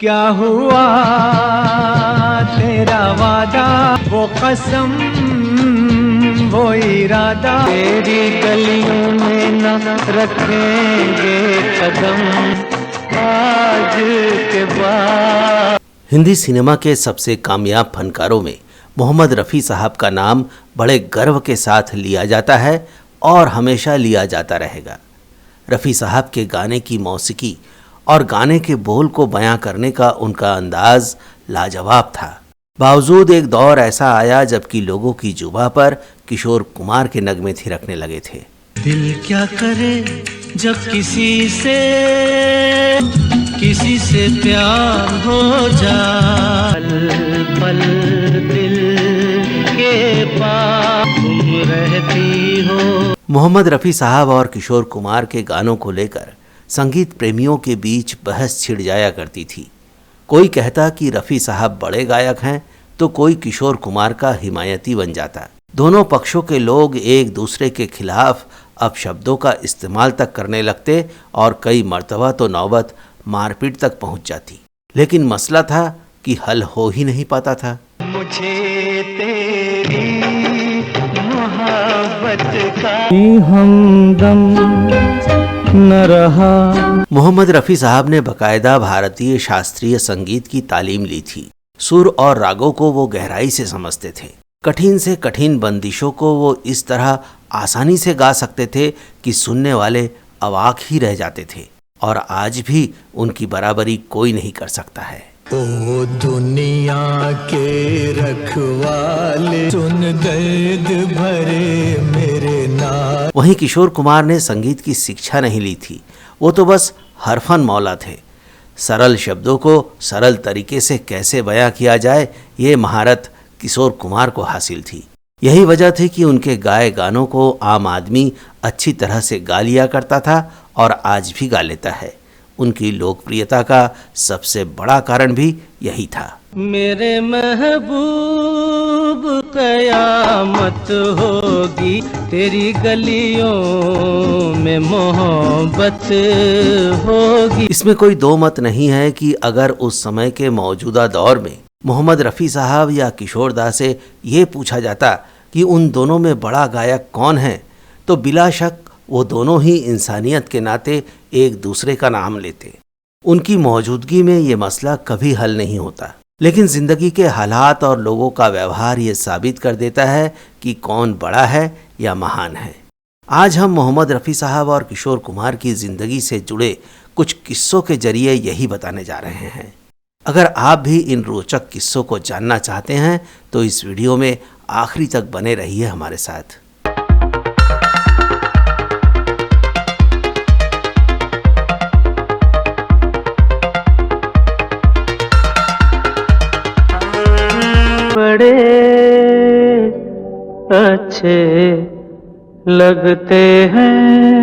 क्या हुआ तेरा वादा, वो कसम वो इरादा, तेरी गलियों में न रखेंगे कदम आज के बाद। हिंदी सिनेमा के सबसे कामयाब फनकारों में मोहम्मद रफ़ी साहब का नाम बड़े गर्व के साथ लिया जाता है और हमेशा लिया जाता रहेगा। रफ़ी साहब के गाने की मौसीकी और गाने के बोल को बयां करने का उनका अंदाज लाजवाब था। बावजूद एक दौर ऐसा आया जबकि लोगों की जुबां पर किशोर कुमार के नगमे थिरकने लगे थे। दिल क्या करे जब किसी से प्यार हो जाए, पल दिल के पास तुम रहती हो। मोहम्मद रफ़ी साहब और किशोर कुमार के गानों को लेकर संगीत प्रेमियों के बीच बहस छिड़ जाया करती थी। कोई कहता कि रफ़ी साहब बड़े गायक हैं तो कोई किशोर कुमार का हिमायती बन जाता। दोनों पक्षों के लोग एक दूसरे के खिलाफ अपशब्दों का इस्तेमाल तक करने लगते और कई मर्तबा तो नौबत मारपीट तक पहुंच जाती। लेकिन मसला था कि हल हो ही नहीं पाता था। मुझे तेरी मोहब्बत का हमदम न रहा। मोहम्मद रफ़ी साहब ने बाकायदा भारतीय शास्त्रीय संगीत की तालीम ली थी। सुर और रागों को वो गहराई से समझते थे। कठिन से कठिन बंदिशों को वो इस तरह आसानी से गा सकते थे कि सुनने वाले अवाक ही रह जाते थे। और आज भी उनकी बराबरी कोई नहीं कर सकता है। ओ दुनिया के रखवाले, सुन दर्द भरे मेरे नाम। वहीं किशोर कुमार ने संगीत की शिक्षा नहीं ली थी। वो तो बस हरफन मौला थे। सरल शब्दों को सरल तरीके से कैसे बयां किया जाए, ये महारत किशोर कुमार को हासिल थी। यही वजह थी कि उनके गाए गानों को आम आदमी अच्छी तरह से गा लिया करता था और आज भी गा लेता है। उनकी लोकप्रियता का सबसे बड़ा कारण भी यही था। मेरे महबूब कयामत होगी, तेरी गलियों में मोहब्बत होगी। इसमें कोई दो मत नहीं है कि अगर उस समय के मौजूदा दौर में मोहम्मद रफ़ी साहब या किशोर दा से ये पूछा जाता कि उन दोनों में बड़ा गायक कौन है, तो बिला शक वो दोनों ही इंसानियत के नाते एक दूसरे का नाम लेते। उनकी मौजूदगी में ये मसला कभी हल नहीं होता। लेकिन ज़िंदगी के हालात और लोगों का व्यवहार ये साबित कर देता है कि कौन बड़ा है या महान है। आज हम मोहम्मद रफ़ी साहब और किशोर कुमार की ज़िंदगी से जुड़े कुछ किस्सों के जरिए यही बताने जा रहे हैं। अगर आप भी इन रोचक किस्सों को जानना चाहते हैं तो इस वीडियो में आखिरी तक बने रहिए हमारे साथ। बड़े अच्छे लगते हैं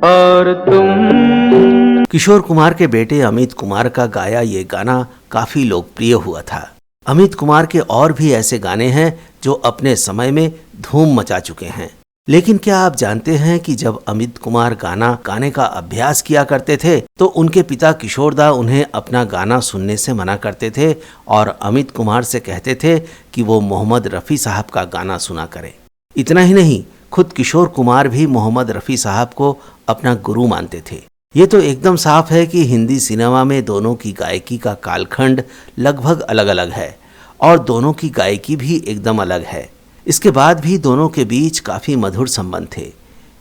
और तुम। किशोर कुमार के बेटे अमित कुमार का गाया ये गाना काफी लोकप्रिय हुआ था। अमित कुमार के और भी ऐसे गाने हैं जो अपने समय में धूम मचा चुके हैं। लेकिन क्या आप जानते हैं कि जब अमित कुमार गाना गाने का अभ्यास किया करते थे तो उनके पिता किशोर दा उन्हें अपना गाना सुनने से मना करते थे और अमित कुमार से कहते थे कि वो मोहम्मद रफ़ी साहब का गाना सुना करें। इतना ही नहीं, खुद किशोर कुमार भी मोहम्मद रफ़ी साहब को अपना गुरु मानते थे। ये तो एकदम साफ है कि हिंदी सिनेमा में दोनों की गायकी का कालखंड लगभग अलग अलग है और दोनों की गायकी भी एकदम अलग है। इसके बाद भी दोनों के बीच काफ़ी मधुर संबंध थे।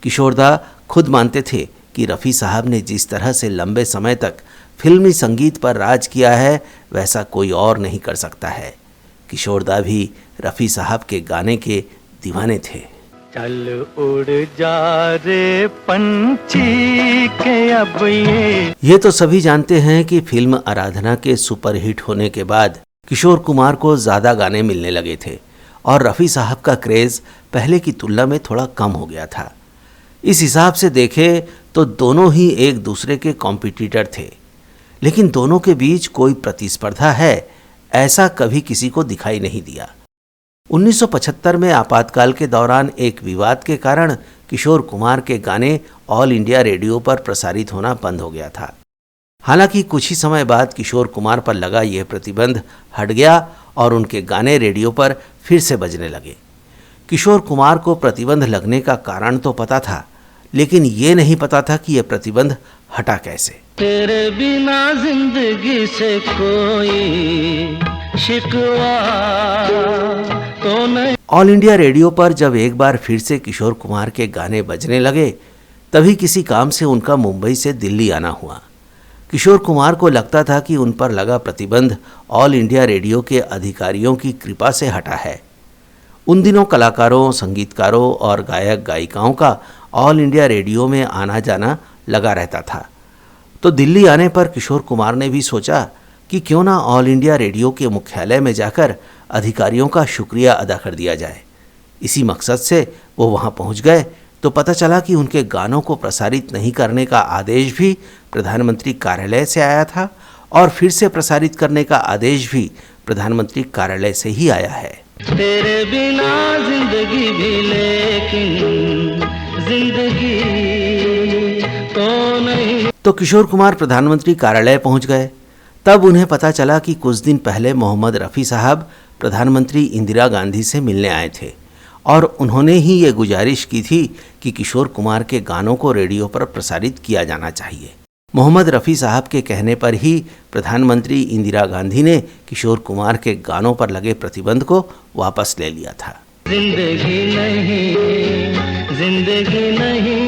किशोर दा खुद मानते थे कि रफ़ी साहब ने जिस तरह से लंबे समय तक फिल्मी संगीत पर राज किया है वैसा कोई और नहीं कर सकता है। किशोर दा भी रफ़ी साहब के गाने के दीवाने थे। चल उड़ जा रे पंछी के अब ये तो सभी जानते हैं कि फिल्म आराधना के सुपरहिट होने के बाद किशोर कुमार को ज़्यादा गाने मिलने लगे थे और रफ़ी साहब का क्रेज़ पहले की तुलना में थोड़ा कम हो गया था। इस हिसाब से देखें तो दोनों ही एक दूसरे के कॉम्पिटिटर थे, लेकिन दोनों के बीच कोई प्रतिस्पर्धा है ऐसा कभी किसी को दिखाई नहीं दिया। 1975 में आपातकाल के दौरान एक विवाद के कारण किशोर कुमार के गाने ऑल इंडिया रेडियो पर प्रसारित होना बंद हो गया था। हालांकि कुछ ही समय बाद किशोर कुमार पर लगा यह प्रतिबंध हट गया और उनके गाने रेडियो पर फिर से बजने लगे। किशोर कुमार को प्रतिबंध लगने का कारण तो पता था, लेकिन ये नहीं पता था कि यह प्रतिबंध हटा कैसे। तेरे बिना जिंदगी से कोई शिकवा तो नहीं। ऑल इंडिया रेडियो पर जब एक बार फिर से किशोर कुमार के गाने बजने लगे, तभी किसी काम से उनका मुंबई से दिल्ली आना हुआ। किशोर कुमार को लगता था कि उन पर लगा प्रतिबंध ऑल इंडिया रेडियो के अधिकारियों की कृपा से हटा है। उन दिनों कलाकारों, संगीतकारों और गायक गायिकाओं का ऑल इंडिया रेडियो में आना जाना लगा रहता था। तो दिल्ली आने पर किशोर कुमार ने भी सोचा कि क्यों ना ऑल इंडिया रेडियो के मुख्यालय में जाकर अधिकारियों का शुक्रिया अदा कर दिया जाए। इसी मकसद से वो वहाँ पहुँच गए तो पता चला कि उनके गानों को प्रसारित नहीं करने का आदेश भी प्रधानमंत्री कार्यालय से आया था और फिर से प्रसारित करने का आदेश भी प्रधानमंत्री कार्यालय से ही आया है। तेरे बिना जिंदगी भी लेकिन जिंदगी तो नहीं। तो किशोर कुमार प्रधानमंत्री कार्यालय पहुंच गए। तब उन्हें पता चला कि कुछ दिन पहले मोहम्मद रफ़ी साहब प्रधानमंत्री इंदिरा गांधी से मिलने आए थे और उन्होंने ही ये गुजारिश की थी कि किशोर कुमार के गानों को रेडियो पर प्रसारित किया जाना चाहिए। मोहम्मद रफ़ी साहब के कहने पर ही प्रधानमंत्री इंदिरा गांधी ने किशोर कुमार के गानों पर लगे प्रतिबंध को वापस ले लिया था। जिंदगी नहीं, जिंदगी नहीं,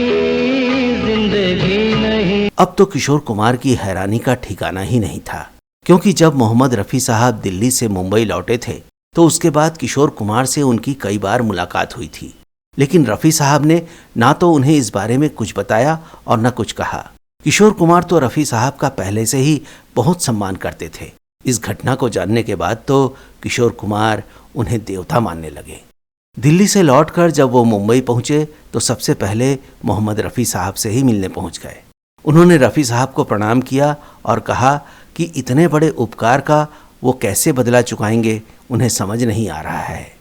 जिंदगी नहीं। अब तो किशोर कुमार की हैरानी का ठिकाना ही नहीं था, क्योंकि जब मोहम्मद रफ़ी साहब दिल्ली से मुंबई लौटे थे तो उसके बाद किशोर कुमार से उनकी कई बार मुलाकात हुई थी, लेकिन रफ़ी साहब ने ना तो उन्हें इस बारे में कुछ बताया और न कुछ कहा। किशोर कुमार तो रफ़ी साहब का पहले से ही बहुत सम्मान करते थे। इस घटना को जानने के बाद तो किशोर कुमार उन्हें देवता मानने लगे। दिल्ली से लौटकर जब वो मुंबई पहुंचे तो सबसे पहले मोहम्मद रफ़ी साहब से ही मिलने पहुंच गए। उन्होंने रफ़ी साहब को प्रणाम किया और कहा कि इतने बड़े उपकार का वो कैसे बदला चुकाएंगे, उन्हें समझ नहीं आ रहा है।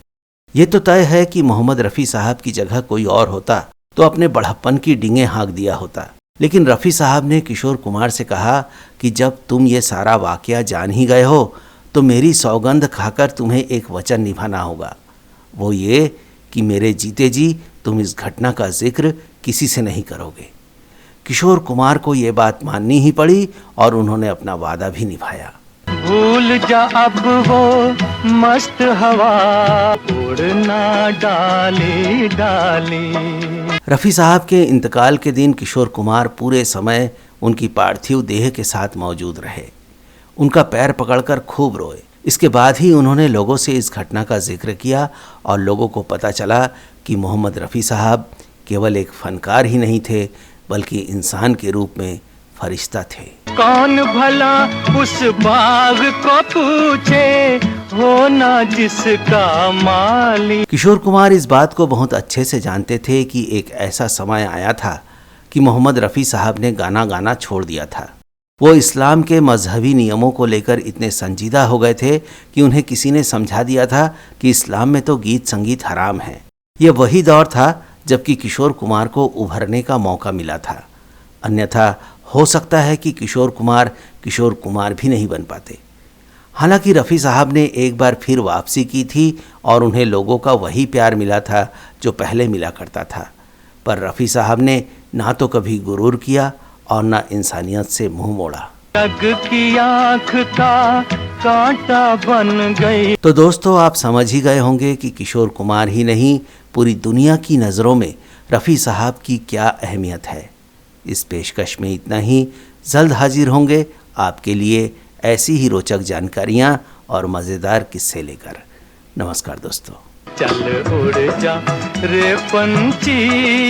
ये तो तय है कि मोहम्मद रफ़ी साहब की जगह कोई और होता तो अपने बढ़प्पन की डींगें हाँक दिया होता, लेकिन रफ़ी साहब ने किशोर कुमार से कहा कि जब तुम ये सारा वाकया जान ही गए हो तो मेरी सौगंध खाकर तुम्हें एक वचन निभाना होगा, वो ये कि मेरे जीते जी तुम इस घटना का जिक्र किसी से नहीं करोगे। किशोर कुमार को ये बात माननी ही पड़ी और उन्होंने अपना वादा भी निभाया। भूल जा अब वो मस्त हवा उड़ना डाली डाली। रफ़ी साहब के इंतकाल के दिन किशोर कुमार पूरे समय उनकी पार्थिव देह के साथ मौजूद रहे। उनका पैर पकड़कर खूब रोए। इसके बाद ही उन्होंने लोगों से इस घटना का जिक्र किया और लोगों को पता चला कि मोहम्मद रफ़ी साहब केवल एक फनकार ही नहीं थे, बल्कि इंसान के रूप में फरिश्ता थे। कौन भला उस बाग को पूछे, हो ना जिसका माली। किशोर कुमार इस बात को बहुत अच्छे से जानते थे कि एक ऐसा समय आया था कि मोहम्मद रफ़ी साहब ने गाना गाना छोड़ दिया था। वो इस्लाम के मजहबी नियमों को लेकर इतने संजीदा हो गए थे कि उन्हें किसी ने समझा दिया था कि इस्लाम में तो गीत संगीत हराम है। ये वही दौर था जबकि किशोर कुमार को उभरने का मौका मिला था, अन्यथा हो सकता है कि किशोर कुमार भी नहीं बन पाते। हालांकि रफ़ी साहब ने एक बार फिर वापसी की थी और उन्हें लोगों का वही प्यार मिला था जो पहले मिला करता था, पर रफ़ी साहब ने ना तो कभी गुरूर किया और ना इंसानियत से मुंह मोड़ा। जग की आँख का कांटा बन गई। तो दोस्तों, आप समझ ही गए होंगे कि किशोर कुमार ही नहीं, पूरी दुनिया की नज़रों में रफ़ी साहब की क्या अहमियत है। इस पेशकश में इतना ही। जल्द हाजिर होंगे आपके लिए ऐसी ही रोचक जानकारियाँ और मज़ेदार किस्से लेकर। नमस्कार दोस्तों। चल उड़ जा रे पंछी।